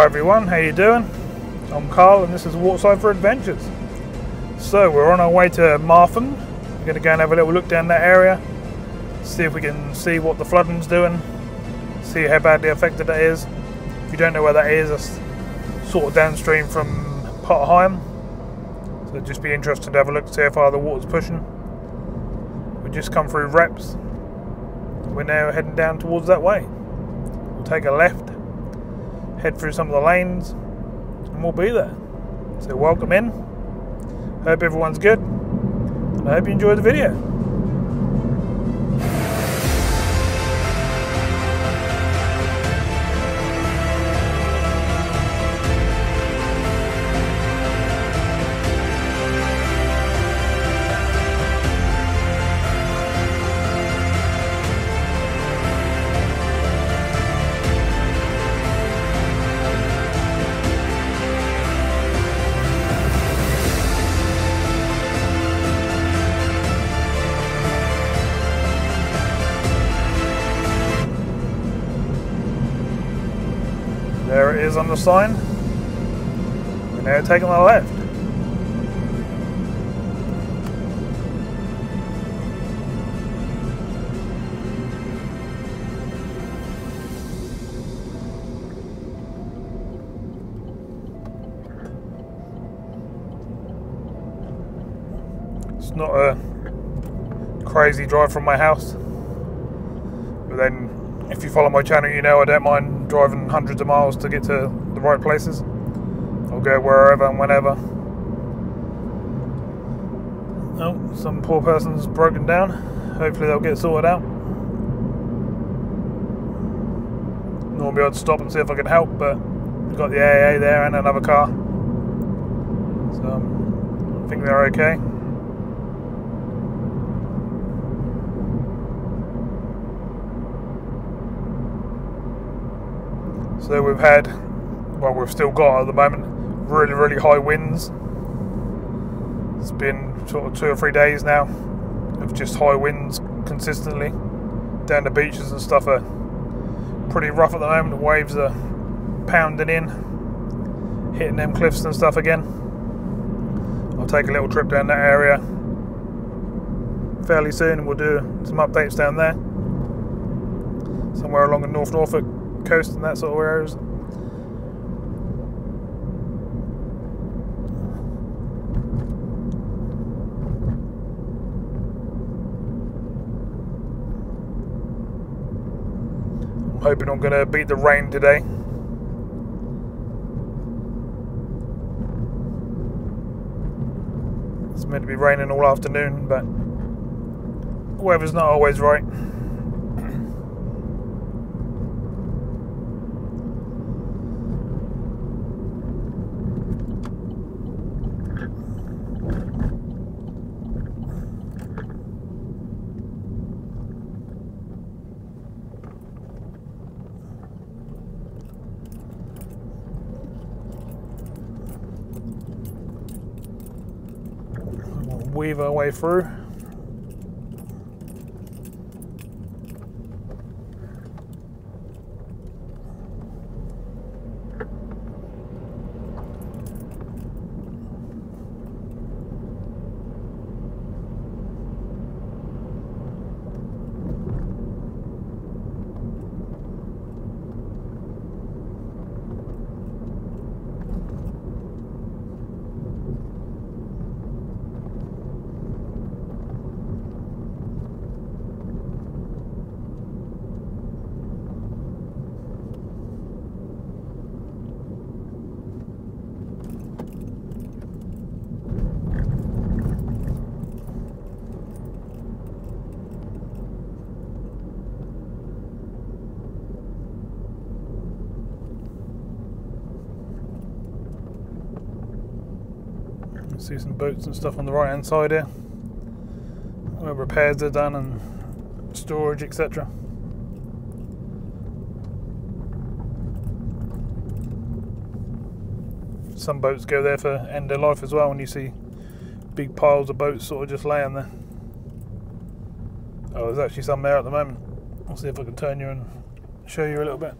Hi everyone, how you doing? I'm Carl and this is Waterside for Adventures. So we're on our way to Martham. We're going to go and have a little look down that area, see if we can see what the flooding's doing, see how badly affected it is. If you don't know where that is, it's sort of downstream from Potterheim. So it'd just be interesting to have a look to see how far the water's pushing. We've just come through Reps. We're now heading down towards that way. We'll take a left, head through some of the lanes, and we'll be there. So welcome in. Hope everyone's good, and I hope you enjoy the video. There it is on the sign. We're now taking the left. It's not a crazy drive from my house, but then if you follow my channel, you know I don't mind driving hundreds of miles to get to the right places. I'll go wherever and whenever. Oh, some poor person's broken down. Hopefully they'll get sorted out. Normally I'd stop and see if I can help, but we've got the AA there and another car. So I think they're okay. So we've had, well, we've still got at the moment, really high winds. It's been sort of 2 or 3 days now of just high winds consistently. Down the beaches and stuff are pretty rough at the moment. The waves are pounding in, hitting them cliffs and stuff again. I'll take a little trip down that area fairly soon and we'll do some updates down there. Somewhere along the North Norfolk coast and that sort of areas. I'm hoping I'm going to beat the rain today. It's meant to be raining all afternoon, but the weather's not always right. Weave our way through. See some boats and stuff on the right hand side here, where repairs are done and storage, etc. Some boats go there for end of life as well, and you see big piles of boats sort of just laying there. Oh, there's actually some there at the moment. I'll see if I can turn you and show you a little bit.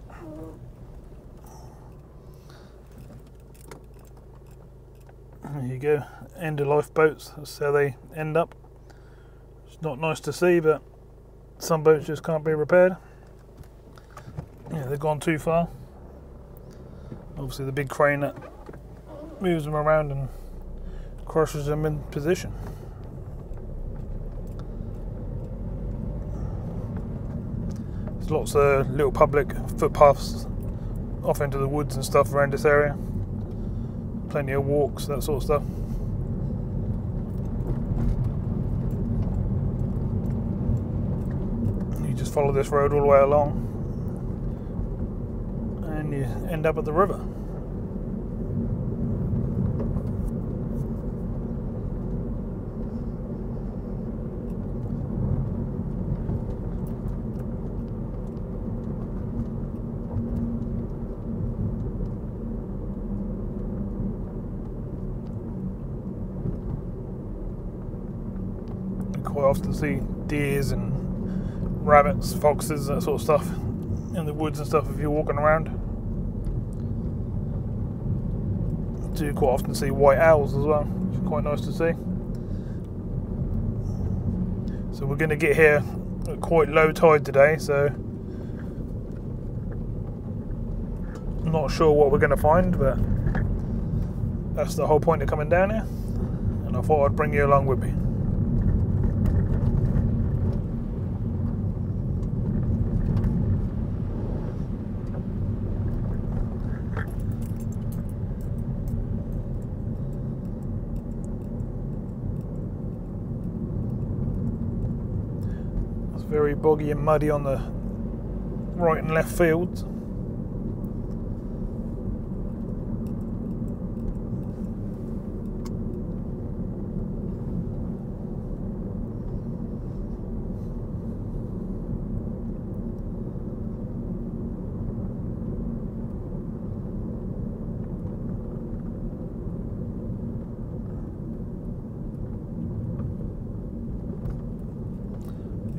There you go, end of life boats, that's how they end up. It's not nice to see, but some boats just can't be repaired. Yeah, they've gone too far. Obviously the big crane that moves them around and crushes them in position. There's lots of little public footpaths off into the woods and stuff around this area. Plenty of walks, that sort of stuff. You just follow this road all the way along and you end up at the river. Quite often see deers and rabbits, foxes, that sort of stuff in the woods and stuff if you're walking around. Do quite often see white owls as well, which is quite nice to see. So we're going to get here at quite low tide today, so I'm not sure what we're going to find, but that's the whole point of coming down here, and I thought I'd bring you along with me. Very boggy and muddy on the right and left fields.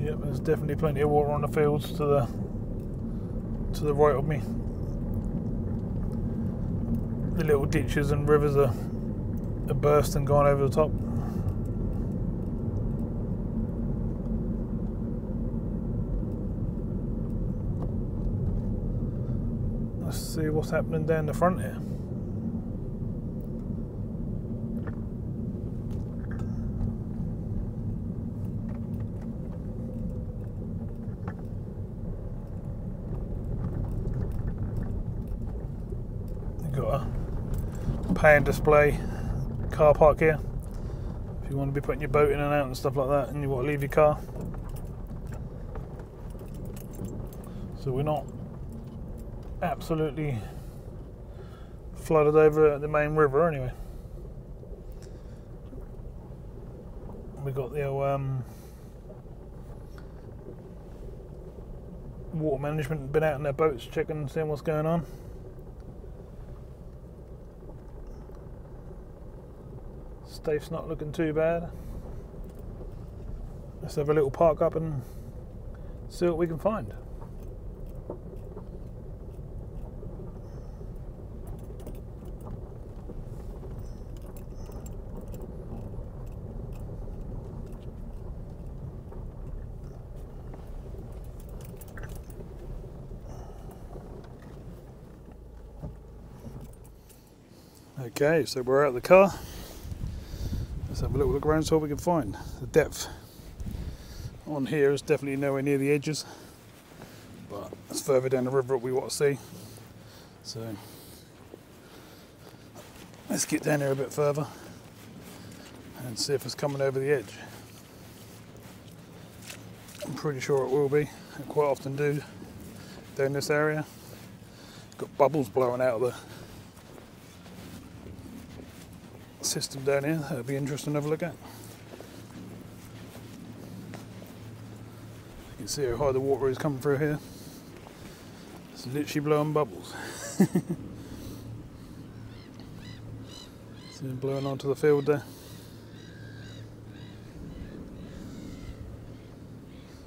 Yep, there's definitely plenty of water on the fields to the right of me. The little ditches and rivers are burst and gone over the top. Let's see what's happening down the front here. Got a pay and display car park here if you want to be putting your boat in and out and stuff like that and you want to leave your car. So we're not absolutely flooded over at the main river anyway. We got the water management been out in their boats checking, seeing what's going on. Staithe's not looking too bad. Let's have a little park up and see what we can find. Okay, so we're out of the car. Let's have a little look around, see what we can find. The depth on here is definitely nowhere near the edges, but it's further down the river we want to see. So let's get down here a bit further and see if it's coming over the edge. I'm pretty sure it will be. I quite often do down this area. Got bubbles blowing out of the system down here. That'll be interesting to have a look at. You can see how high the water is coming through here. It's literally blowing bubbles. See them blowing onto the field there.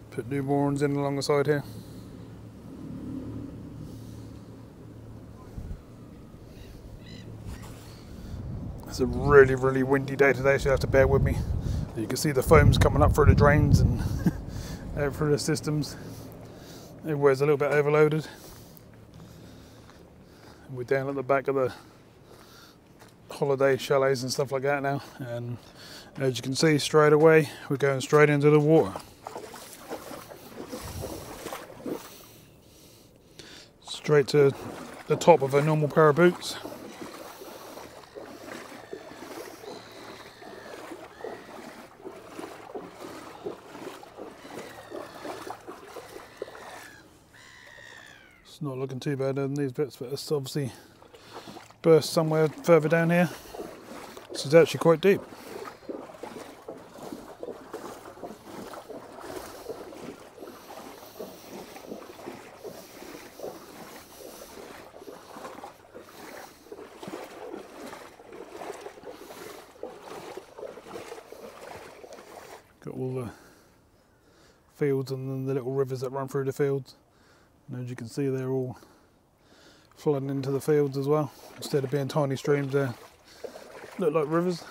Put new moorings in along the side here. It's a really, really windy day today, so you have to bear with me. You can see the foams coming up through the drains and out through the systems. Everywhere's a little bit overloaded. We're down at the back of the holiday chalets and stuff like that now, and as you can see straight away we're going straight into the water. Straight to the top of a normal pair of boots. It's not looking too bad in these bits, but it's obviously burst somewhere further down here. This is actually quite deep. Got all the fields and then the little rivers that run through the fields. And as you can see, they're all flooding into the fields as well. Instead of being tiny streams, they look like rivers.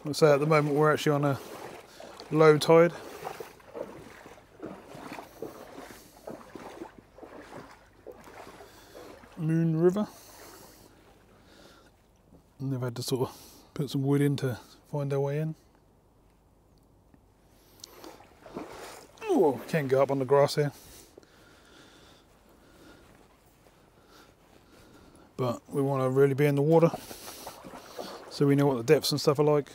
I'll say at the moment we're actually on a low tide. Moon River. And they've had to sort of put some wood in to find their way in. Oh, we can go up on the grass here. But we want to really be in the water so we know what the depths and stuff are like,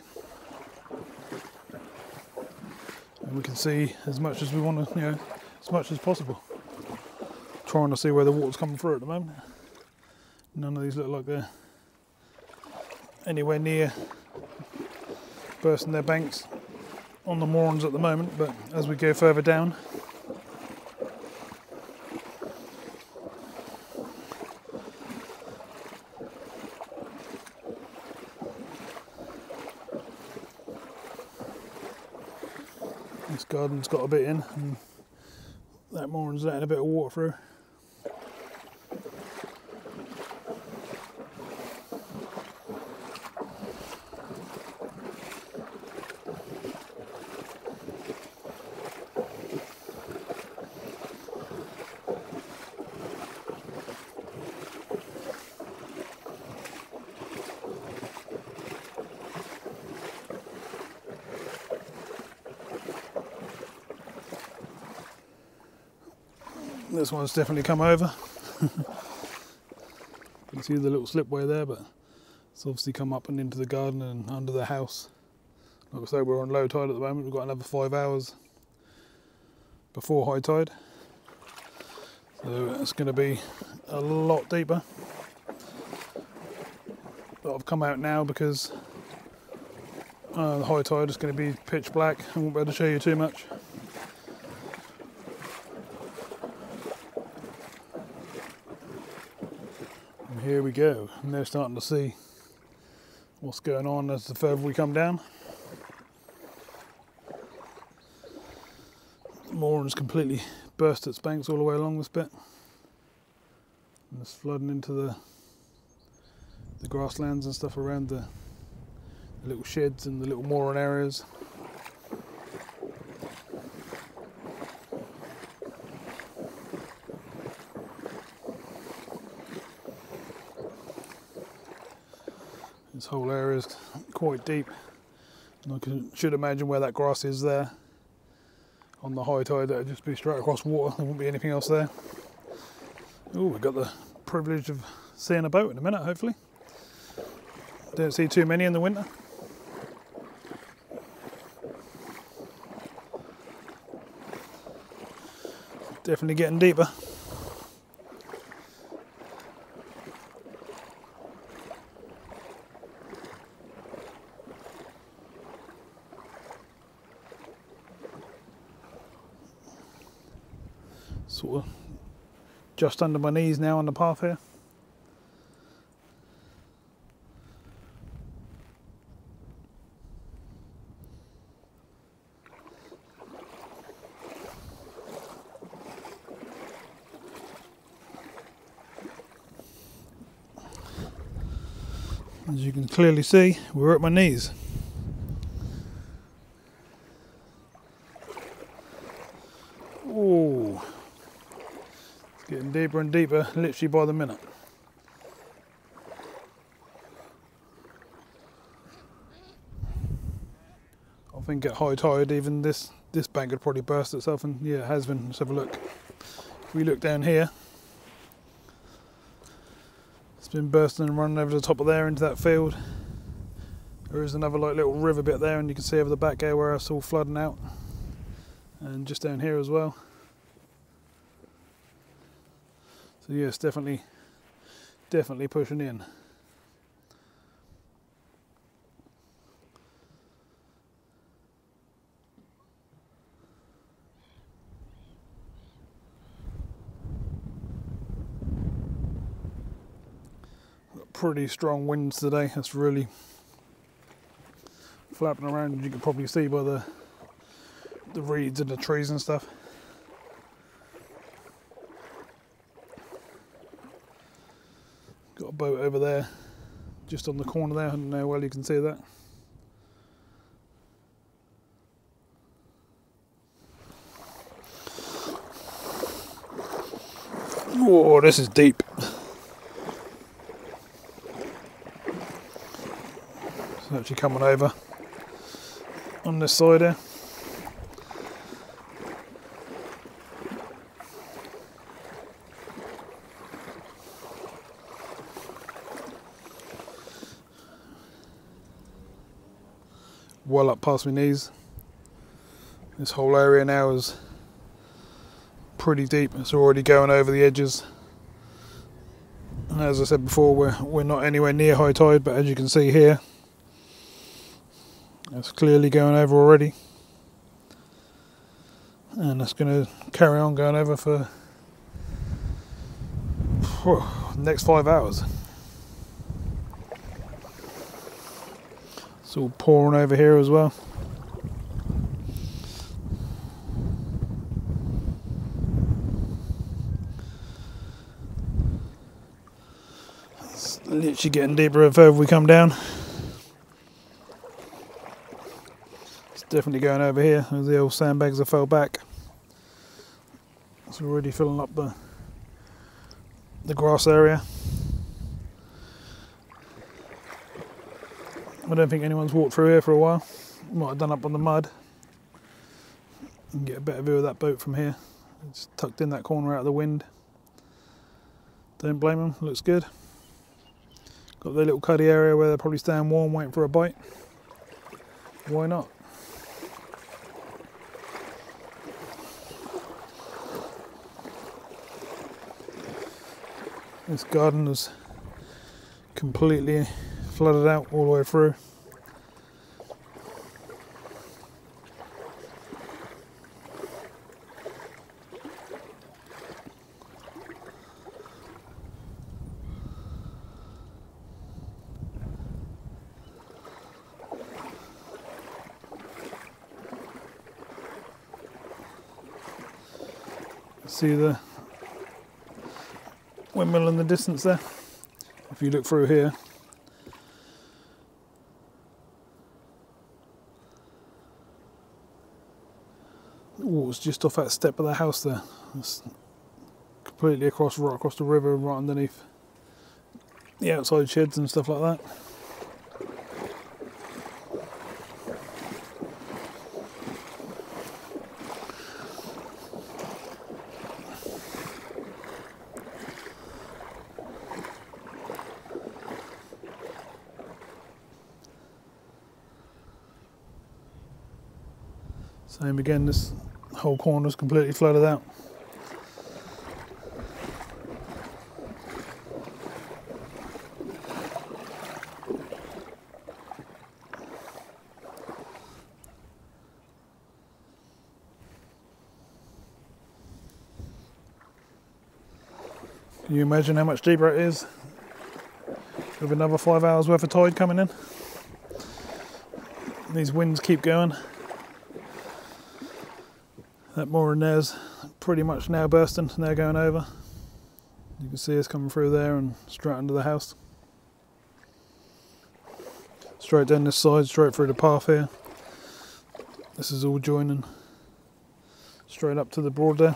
and we can see as much as we want to, as much as possible. Trying to see where the water's coming through at the moment. None of these look like they're anywhere near bursting their banks on the moorings at the moment, but as we go further down, this garden's got a bit in, and that mooring's letting a bit of water through. This one's definitely come over. You can see the little slipway there, but it's obviously come up and into the garden and under the house. Like I say, we're on low tide at the moment. We've got another 5 hours before high tide, so it's going to be a lot deeper. But I've come out now because the high tide is going to be pitch black. I won't be able to show you too much. Here we go, and they're starting to see what's going on as the further we come down. The mooring's completely burst its banks all the way along this bit, and it's flooding into the grasslands and stuff around the little sheds and the little mooring areas. This whole area is quite deep, and I should imagine where that grass is there. On the high tide, that would just be straight across water. There won't be anything else there. Oh, we've got the privilege of seeing a boat in a minute, hopefully. Don't see too many in the winter. Definitely getting deeper. Sort of just under my knees now on the path here. As you can clearly see, we're at my knees. Oh, it's getting deeper and deeper, literally by the minute. I think at high tide, even this bank would probably burst itself, and yeah, it has been. Let's have a look. If we look down here, it's been bursting and running over the top of there into that field. There is another like little river bit there, and you can see over the back here where it's all flooding out, and just down here as well. So yeah, it's definitely pushing in. Pretty strong winds today. That's really flapping around, as you can probably see by the reeds and the trees and stuff. Got a boat over there, just on the corner there. I don't know how well you can see that. Whoa, this is deep. It's actually coming over on this side here. Well up past my knees. This whole area now is pretty deep. It's already going over the edges. And as I said before, we're not anywhere near high tide, but as you can see here, it's clearly going over already, and that's going to carry on going over for the next 5 hours. It's all pouring over here as well. It's literally getting deeper the further we come down. Definitely going over here. The old sandbags have fell back. It's already filling up the grass area. I don't think anyone's walked through here for a while. Might have done up on the mud. You can get a better view of that boat from here. It's tucked in that corner out of the wind. Don't blame them, looks good. Got their little cuddy area where they're probably staying warm waiting for a bite. Why not? This garden is completely flooded out all the way through. See the windmill in the distance there. If you look through here, the water's just off that step of the house there. It's completely across, right across the river, right underneath the outside sheds and stuff like that. Same again, this whole corner is completely flooded out. Can you imagine how much deeper it is with another 5 hours worth of tide coming in? These winds keep going. That mooring there's pretty much now bursting, now going over. You can see us coming through there and straight under the house. straight down this side, straight through the path here. This is all joining straight up to the Broad there.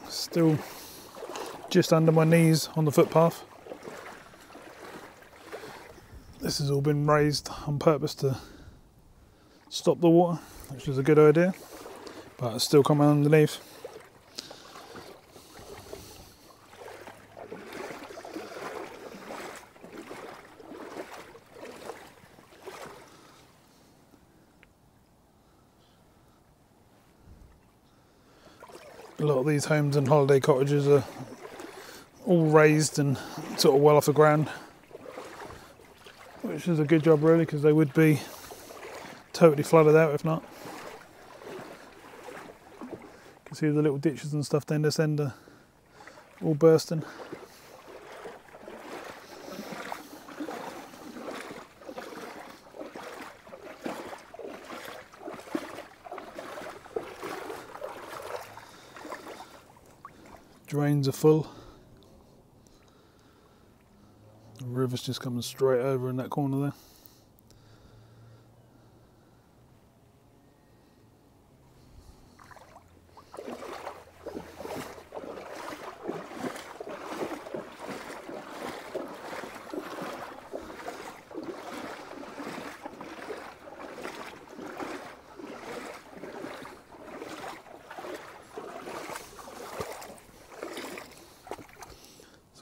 Still just under my knees on the footpath. This has all been raised on purpose to stop the water, which is a good idea, but it's still coming underneath. A lot of these homes and holiday cottages are all raised and sort of well off the ground, which is a good job really, because they would be totally flooded out if not. You can see the little ditches and stuff down this end are all bursting. Drains are full. The river's just coming straight over in that corner there.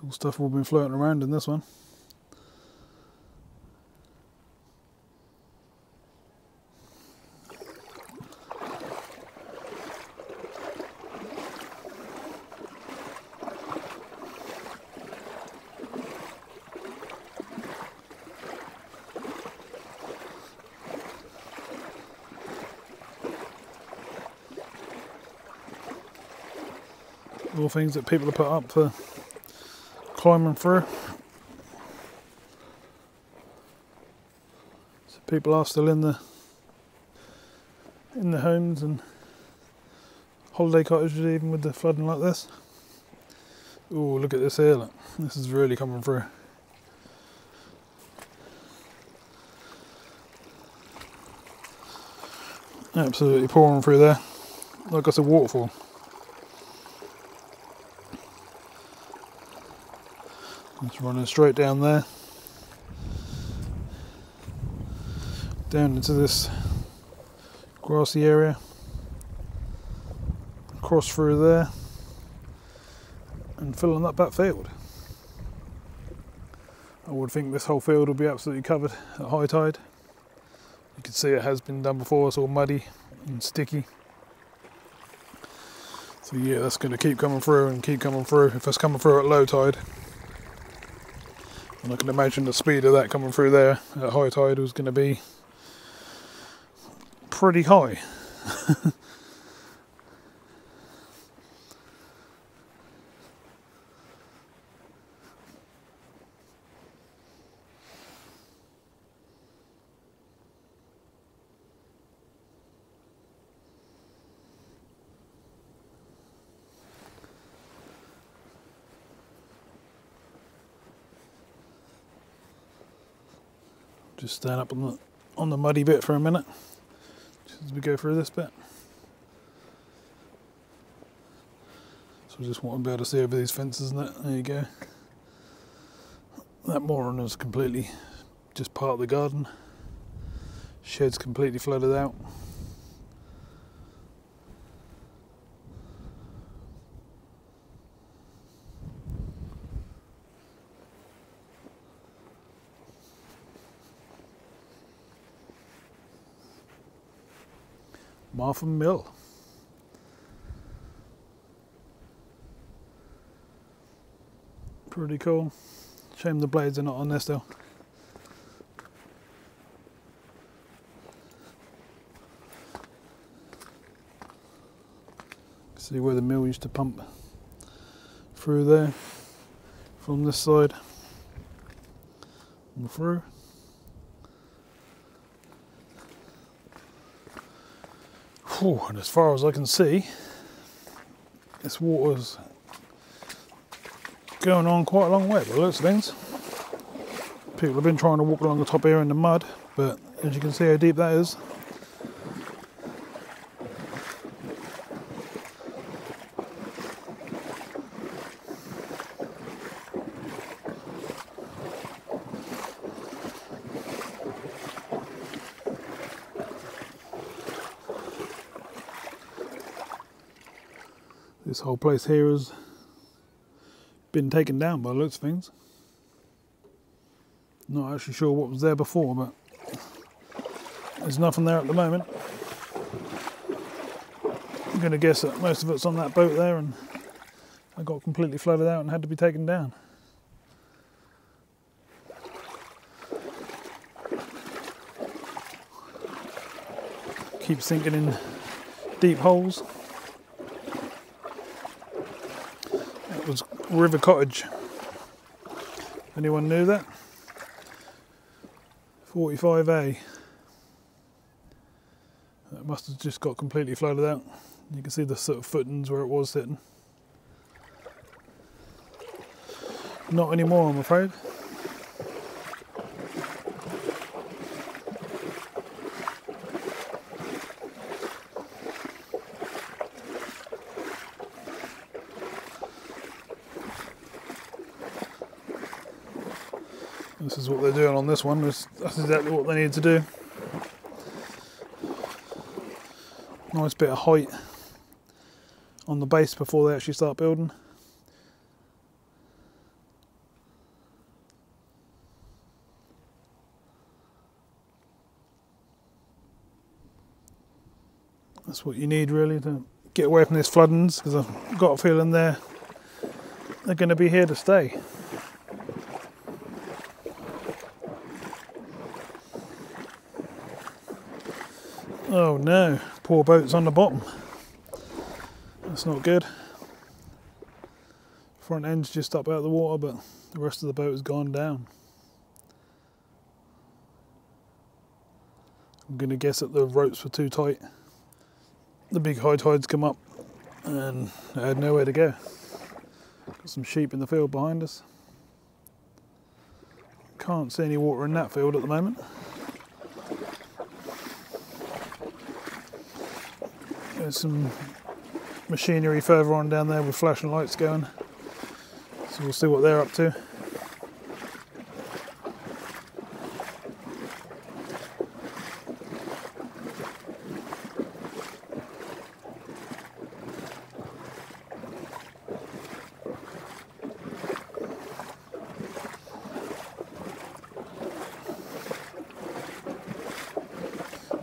All stuff will be floating around in this one. All things that people have put up for climbing through. So people are still in the homes and holiday cottages even with the flooding like this. Oh, look at this here, look. This is really coming through. Absolutely pouring through there, like it's a waterfall. It's running straight down there, down into this grassy area, across through there, and filling up that field. I would think this whole field will be absolutely covered at high tide. You can see it has been done before, it's all muddy and sticky. So yeah, that's going to keep coming through and keep coming through if it's coming through at low tide. And I can imagine the speed of that coming through there at high tide was going to be pretty high. Just stand up on the muddy bit for a minute, just as we go through this bit. So I just want to be able to see over these fences and that. There you go. That mooring is completely just part of the garden. Shed's completely flooded out. Martham Mill. Pretty cool. Shame the blades are not on there still. See where the mill used to pump through there from this side and through. And as far as I can see, this water's going on quite a long way by the looks of things. People have been trying to walk along the top here in the mud, but as you can see how deep that is. This whole place here has been taken down by the looks of things. Not actually sure what was there before, but there's nothing there at the moment. I'm going to guess that most of it's on that boat there, and I got completely flooded out and had to be taken down. Keep sinking in deep holes. That was River Cottage. Anyone knew that? 45A. That must have just got completely flooded out. You can see the sort of footings where it was sitting. Not anymore, I'm afraid. This is what they're doing on this one. That's exactly what they need to do. Nice bit of height on the base before they actually start building. That's what you need really to get away from these floodings, because I've got a feeling they're going to be here to stay. Oh no, poor boat's on the bottom. That's not good. Front end's just up out of the water, but the rest of the boat has gone down. I'm going to guess that the ropes were too tight. The big high tides come up and I had nowhere to go. Got some sheep in the field behind us. Can't see any water in that field at the moment. There's some machinery further on down there with flashing lights going, so we'll see what they're up to.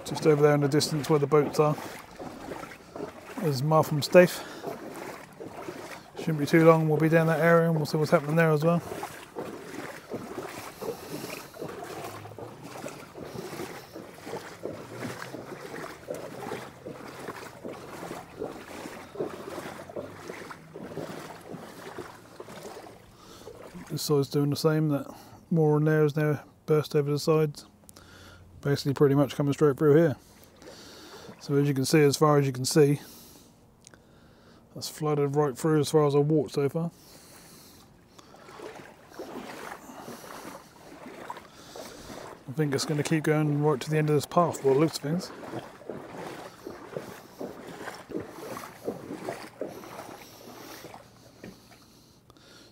Just over there in the distance where the boats are is Martham Staithe. Shouldn't be too long, we'll be down that area and we'll see what's happening there as well. This side's doing the same, that mooring there is now burst over the sides. Basically pretty much coming straight through here. So as you can see, as far as you can see, that's flooded right through as far as I've walked so far. I think it's going to keep going right to the end of this path by the looks of things.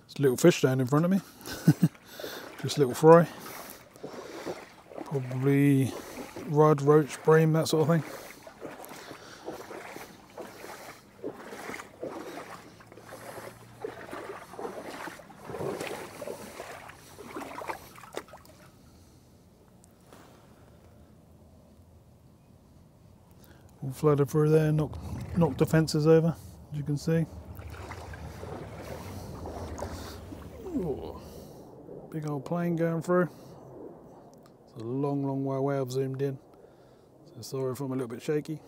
There's a little fish down in front of me. Just a little fry. Probably rudd, roach, bream, that sort of thing. All flooded through there, knocked the fences over, as you can see. Ooh, big old plane going through. It's a long, long way away. I've zoomed in, so sorry if I'm a little bit shaky.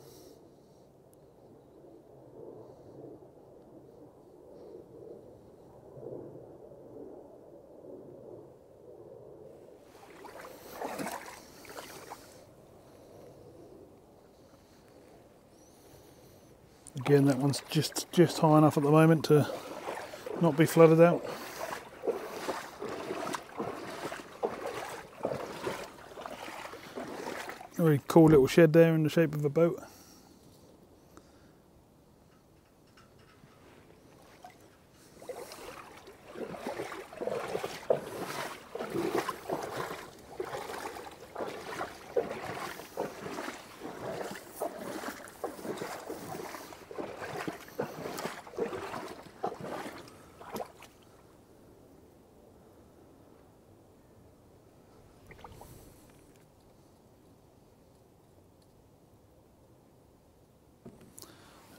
Again, that one's just high enough at the moment to not be flooded out. A very cool little shed there in the shape of a boat.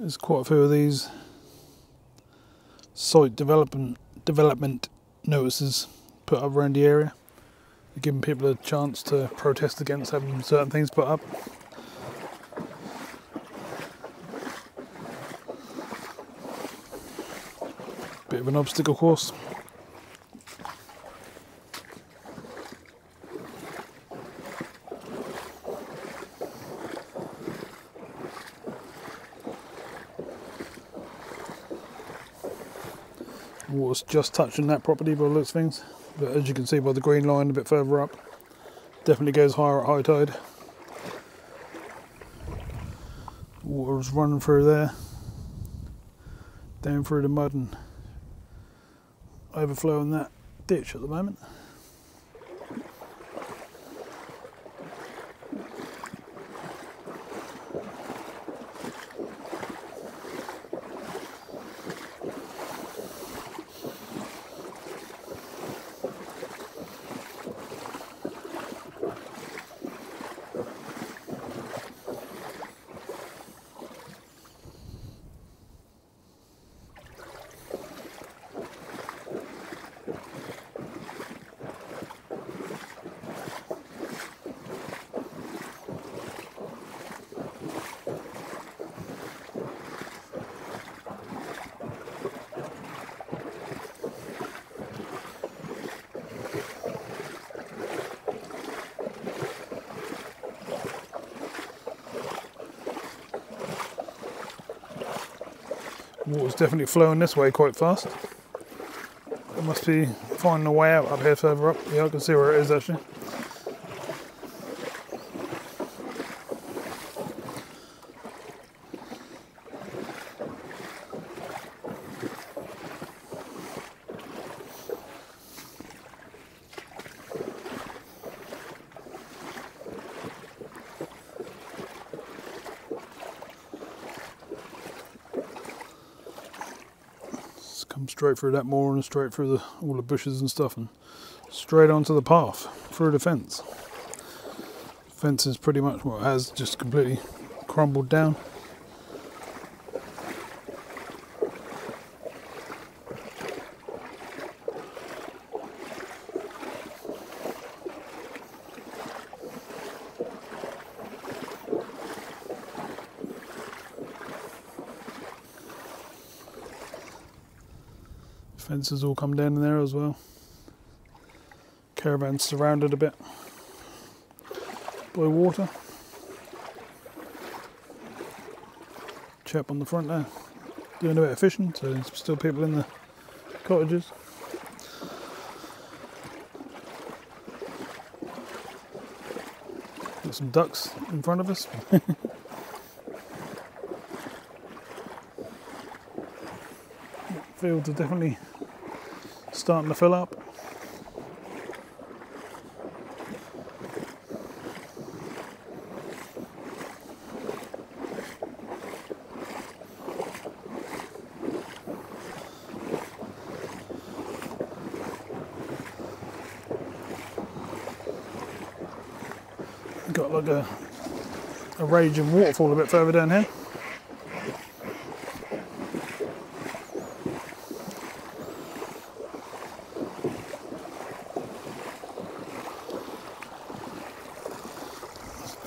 There's quite a few of these site development notices put up around the area, giving people a chance to protest against having certain things put up. Bit of an obstacle course. Water's just touching that property by the looks of things, but as you can see by the green line a bit further up, definitely goes higher at high tide. Water's running through there, down through the mud and overflowing that ditch at the moment. Water's definitely flowing this way quite fast. It must be finding a way out up here further up. Yeah, I can see where it is actually. Come straight through that moor and straight through all the bushes and stuff and straight onto the path through the fence. The fence is pretty much what it has, just completely crumbled down. Fences all come down in there as well. Caravan's surrounded a bit by water. Chap on the front there doing a bit of fishing, so there's still people in the cottages. Got some ducks in front of us. Fields are definitely starting to fill up. Got like a raging waterfall a bit further down here.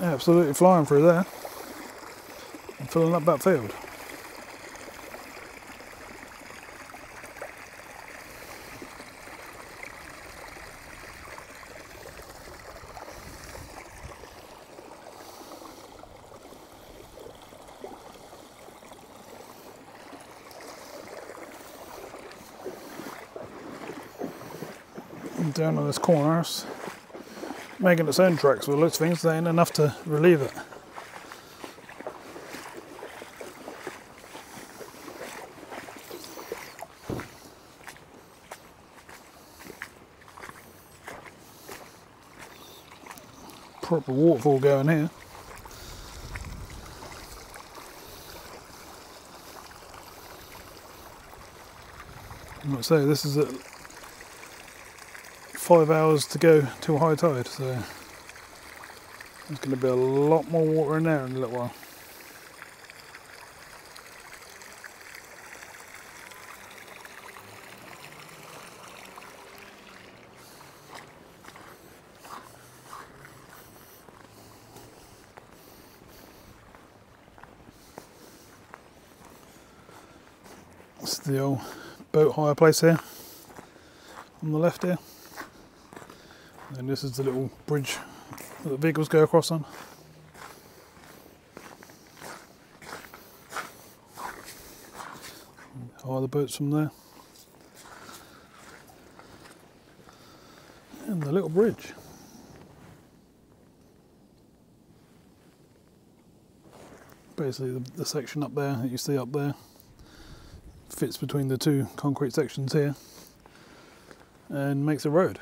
Absolutely flying through there and filling up that field. And down on this corner, it's making its own tracks with lots of things. They ain't enough to relieve it. Proper waterfall going here. I might say this is at 5 hours to go till high tide, so there's going to be a lot more water in there in a little while. This is the old boat hire place here on the left here, and this is the little bridge that the vehicles go across on. Hire the boats from there, and the little bridge. Basically the section up there that you see up there fits between the two concrete sections here and makes a road.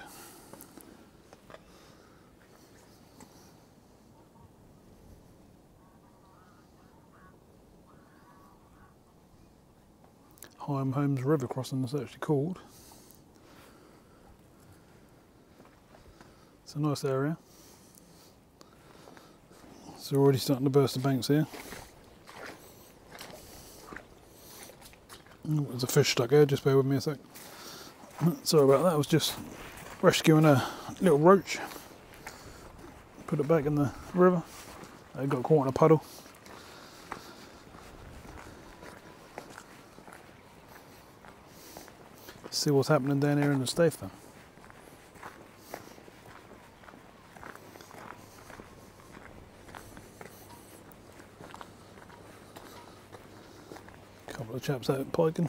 Higham Holmes River crossing is actually called. It's a nice area. It's already starting to burst the banks here. Oh, there's a fish stuck here, just bear with me a sec. Sorry about that, I was just rescuing a little roach. Put it back in the river. I got caught in a puddle. See what's happening down here in the Staithe then. Couple of chaps out piking.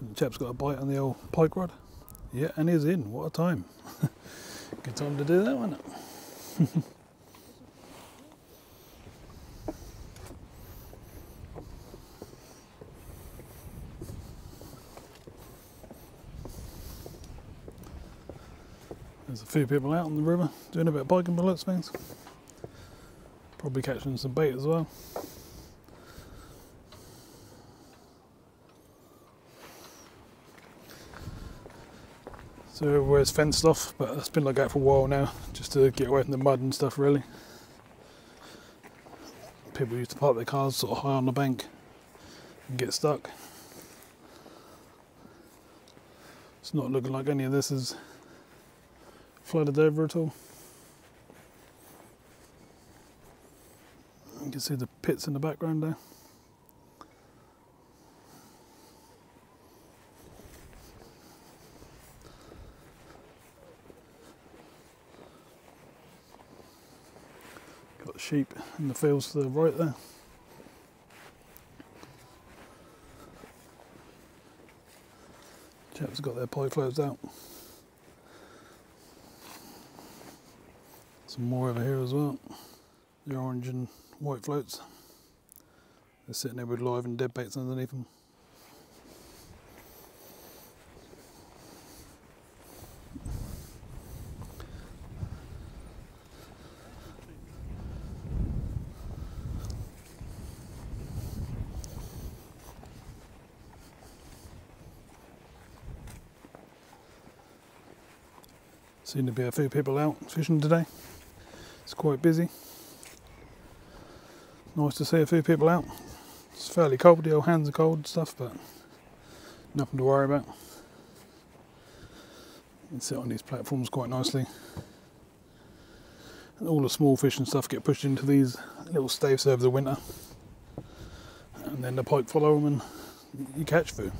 The chap's got a bite on the old pike rod. Yeah, and he's in. What a time. Good time to do that, wasn't it? There's a few people out on the river doing a bit of piking by lots of things. Probably catching some bait as well. So everywhere's fenced off, but it's been like that for a while now, just to get away from the mud and stuff really. People used to park their cars sort of high on the bank and get stuck. It's not looking like any of this is flooded over at all. You can see the pits in the background there. Got the sheep in the fields to the right there. Chaps got their pike floats out. Some more over here as well. The orange and white floats. They're sitting there with live and dead baits underneath them. Seem to be a few people out fishing today. It's quite busy. Nice to see a few people out. It's fairly cold, the old hands are cold and stuff, but nothing to worry about. You can sit on these platforms quite nicely. And all the small fish and stuff get pushed into these little staiths over the winter. And and then the pike follow them and you catch food.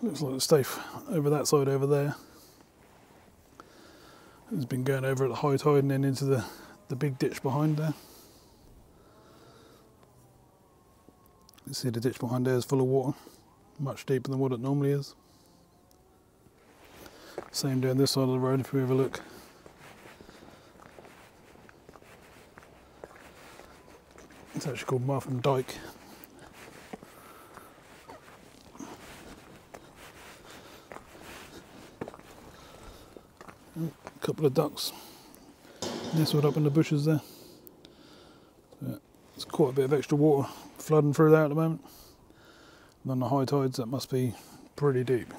Looks like the Staithe over that side over there. It's been going over at the high tide and then into the big ditch behind there. You see the ditch behind there is full of water, much deeper than what it normally is. Same down this side of the road if we have a look. It's actually called Martham Dyke. A couple of ducks nestled up in the bushes there. So it's quite a bit of extra water flooding through there at the moment. And on the high tides that must be pretty deep.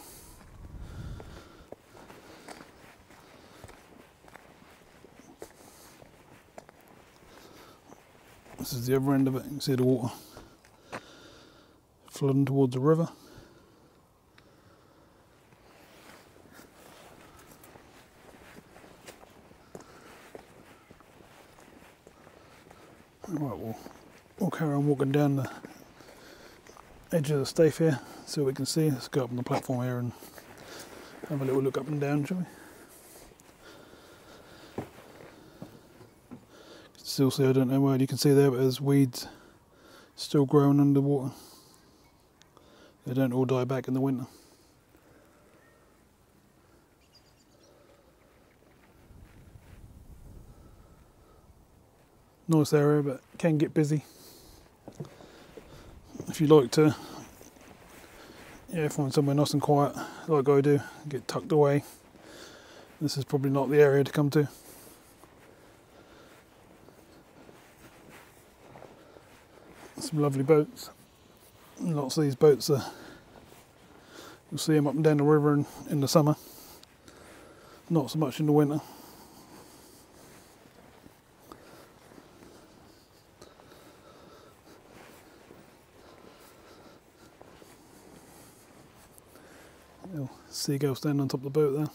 This is the other end of it. You can see the water flooding towards the river. Right, we'll carry on walking down the edge of the Staithe here, see what we can see. Let's go up on the platform here and have a little look up and down, shall we? Still see, I don't know where you can see there, but there's weeds still growing underwater. They don't all die back in the winter. Nice area, but can get busy. If you like to find somewhere nice and quiet, like I do, get tucked away, this is probably not the area to come to. Some lovely boats. Lots of these boats are, you'll see them up and down the river in the summer, not so much in the winter. Little seagull standing on top of the boat there.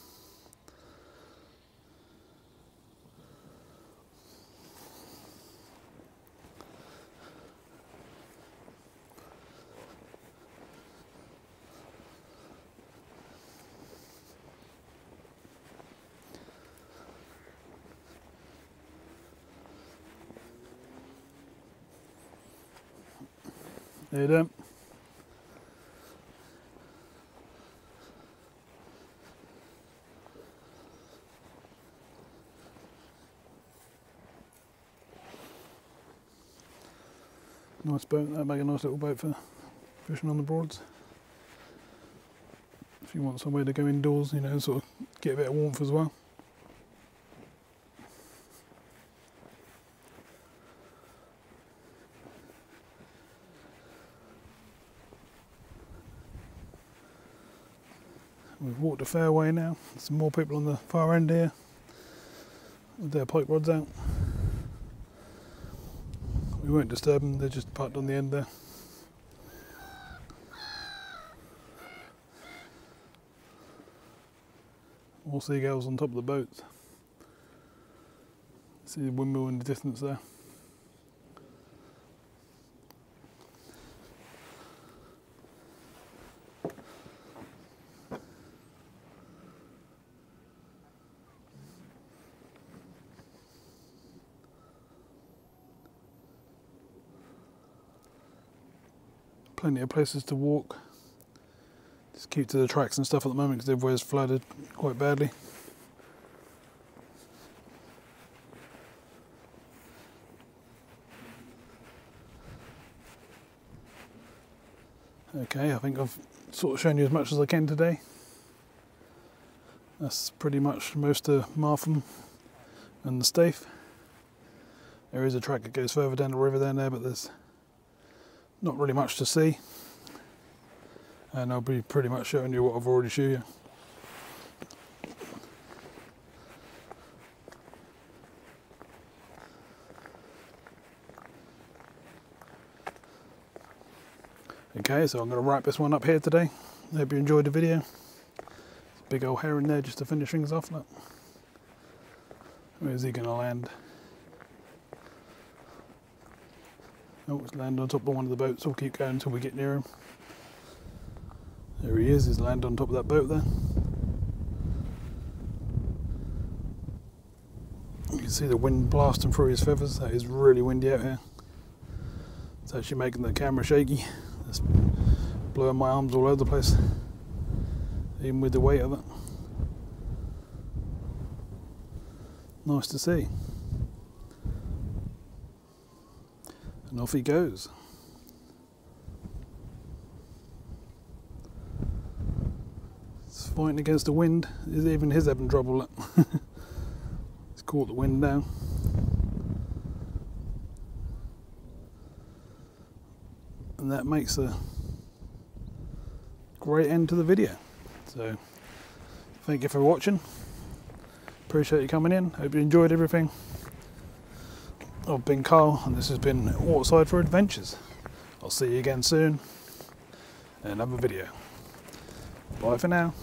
There you go. Nice boat, that'd make a nice little boat for fishing on the Broads. If you want somewhere to go indoors, you know, sort of get a bit of warmth as well. We've walked a fair way now. Some more people on the far end here with their pike rods out. We won't disturb them, they're just parked on the end there. More seagulls on top of the boats. See the windmill in the distance there. Plenty of places to walk. Just keep to the tracks and stuff at the moment because everywhere's flooded quite badly. Okay, I think I've sort of shown you as much as I can today. That's pretty much most of Martham and the Staithe. There is a track that goes further down the river down there, but there's not really much to see, and I'll be pretty much showing you what I've already shown you. Okay, so I'm going to wrap this one up here today. Hope you enjoyed the video. big old heron there just to finish things off. Look. Where is he going to land? Oh, it's landed on top of one of the boats. We'll keep going until we get near him. There he is. He's landed on top of that boat there. You can see the wind blasting through his feathers. That is really windy out here. It's actually making the camera shaky. It's blowing my arms all over the place, even with the weight of it. Nice to see. And off he goes. It's fighting against the wind. Even his having trouble. He's caught the wind now. And that makes a great end to the video. So thank you for watching. Appreciate you coming in. Hope you enjoyed everything. I've been Carl and this has been Waterside for Adventures. I'll see you again soon in another video. Bye for now.